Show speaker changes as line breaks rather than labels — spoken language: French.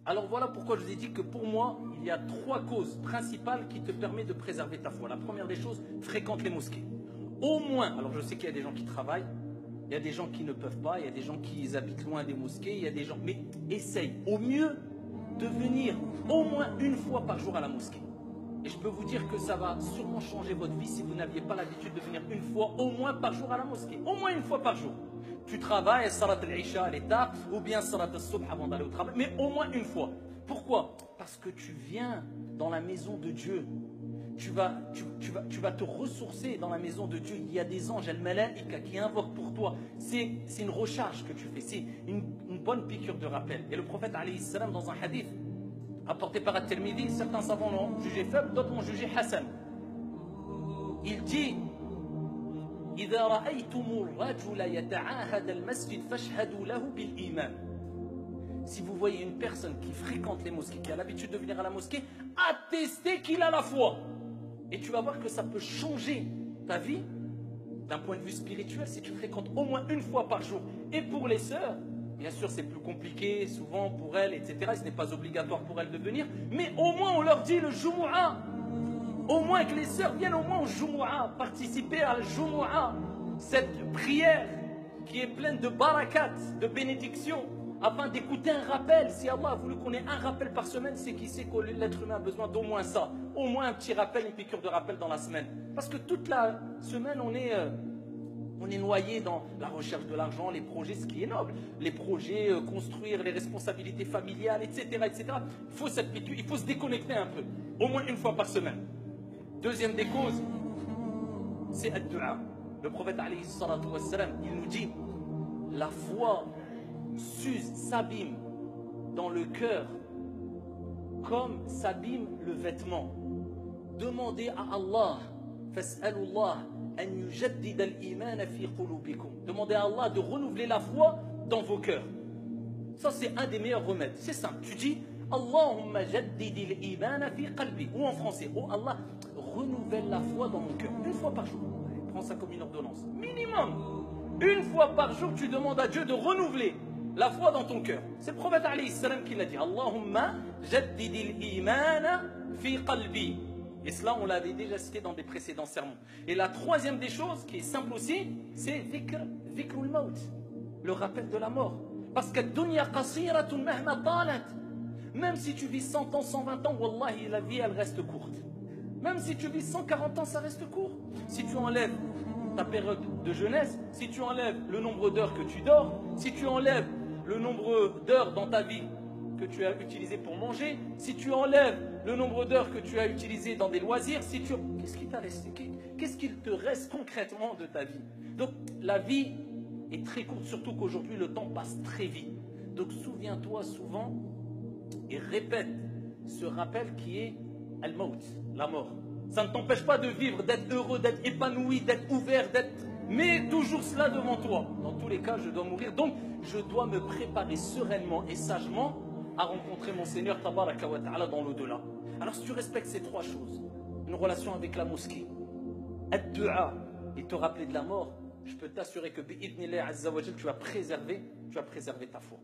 Alors voilà pourquoi je vous ai dit que pour moi, il y a trois causes principales qui te permettent de préserver ta foi. La première des choses, fréquente les mosquées. Au moins, alors je sais qu'il y a des gens qui travaillent, il y a des gens qui ne peuvent pas, il y a des gens qui habitent loin des mosquées, il y a des gens... Mais essaye au mieux de venir au moins une fois par jour à la mosquée. Et je peux vous dire que ça va sûrement changer votre vie si vous n'aviez pas l'habitude de venir une fois au moins par jour à la mosquée. Au moins une fois par jour. Tu travailles, salat al-isha à l'état, ou bien salat al-subh avant d'aller au travail, mais au moins une fois. Pourquoi? Parce que tu viens dans la maison de Dieu. Tu vas te ressourcer dans la maison de Dieu. Il y a des anges, al-malaïka, qui invoquent pour toi. C'est une recharge que tu fais. C'est une bonne piqûre de rappel. Et le prophète, alayhi salam, dans un hadith, apporté par At-Tirmidhi, certains savants l'ont jugé faible, d'autres l'ont jugé Hassan. Il dit إذا رأيتم الرجل يتعاهد المسجد فاشهدوا له بالإيمان. Si vous voyez une personne qui fréquente les mosquées, qui a l'habitude de venir à la mosquée, attestez qu'il a la foi. Et tu vas voir que ça peut changer ta vie d'un point de vue spirituel si tu fréquentes au moins une fois par jour. Et pour les sœurs, bien sûr, c'est plus compliqué, souvent pour elles, etc. Ce n'est pas obligatoire pour elles de venir, mais au moins on leur dit le Jumu'ah. Au moins que les sœurs viennent au moins au Jumu'ah, participer à la Jumu'ah, cette prière qui est pleine de barakat, de bénédictions, afin d'écouter un rappel. Si Allah a voulu qu'on ait un rappel par semaine, c'est qu'il sait que l'être humain a besoin d'au moins ça. Au moins un petit rappel, une piqûre de rappel dans la semaine. Parce que toute la semaine, on est noyé dans la recherche de l'argent, les projets, ce qui est noble. Les projets, construire les responsabilités familiales, etc. etc. Il faut cette piqûre, il faut se déconnecter un peu. Au moins une fois par semaine. Deuxième des causes, c'est ad-du'a. Le prophète, alayhi salatu wassalam, il nous dit, la foi s'use, s'abîme dans le cœur comme s'abîme le vêtement. Demandez à Allah, fas'alullah an yujaddid al-iman fi qulubikum. Demandez à Allah de renouveler la foi dans vos cœurs. Ça, c'est un des meilleurs remèdes. C'est simple. Tu dis Allahumma jaddid al-iman fi qalbi. Ou en français, oh Allah, renouvelle la foi dans mon cœur. Une fois par jour. Prends ça comme une ordonnance. Minimum. Une fois par jour, tu demandes à Dieu de renouveler la foi dans ton cœur. C'est le prophète alayhi salam qui l'a dit. Allahumma jaddid al-iman fi qalbi. Et cela, on l'avait déjà cité dans des précédents sermons. Et la troisième des choses, qui est simple aussi, c'est dhikrul maut, le rappel de la mort. Parce que dunya qasiratun mahma talat. Même si tu vis 100 ans, 120 ans, wallahi, la vie, elle reste courte. Même si tu vis 140 ans, ça reste court. Si tu enlèves ta période de jeunesse, si tu enlèves le nombre d'heures que tu dors, si tu enlèves le nombre d'heures dans ta vie que tu as utilisé pour manger, si tu enlèves le nombre d'heures que tu as utilisé dans des loisirs, si tu... Qu'est-ce qui t'a resté? Qu'est-ce qu'il te reste concrètement de ta vie? Donc la vie est très courte, surtout qu'aujourd'hui le temps passe très vite. Donc souviens-toi souvent et répète ce rappel qui est al-maut, la mort. Ça ne t'empêche pas de vivre, d'être heureux, d'être épanoui, d'être ouvert, d'être... Mais toujours cela devant toi. Dans tous les cas, je dois mourir. Donc, je dois me préparer sereinement et sagement à rencontrer mon Seigneur Tabaraka wa Ta'ala dans l'au-delà. Alors, si tu respectes ces trois choses, une relation avec la mosquée, ad-du'a et te rappeler de la mort, je peux t'assurer que bi'idhnillah azza wa jal, tu vas préserver ta foi.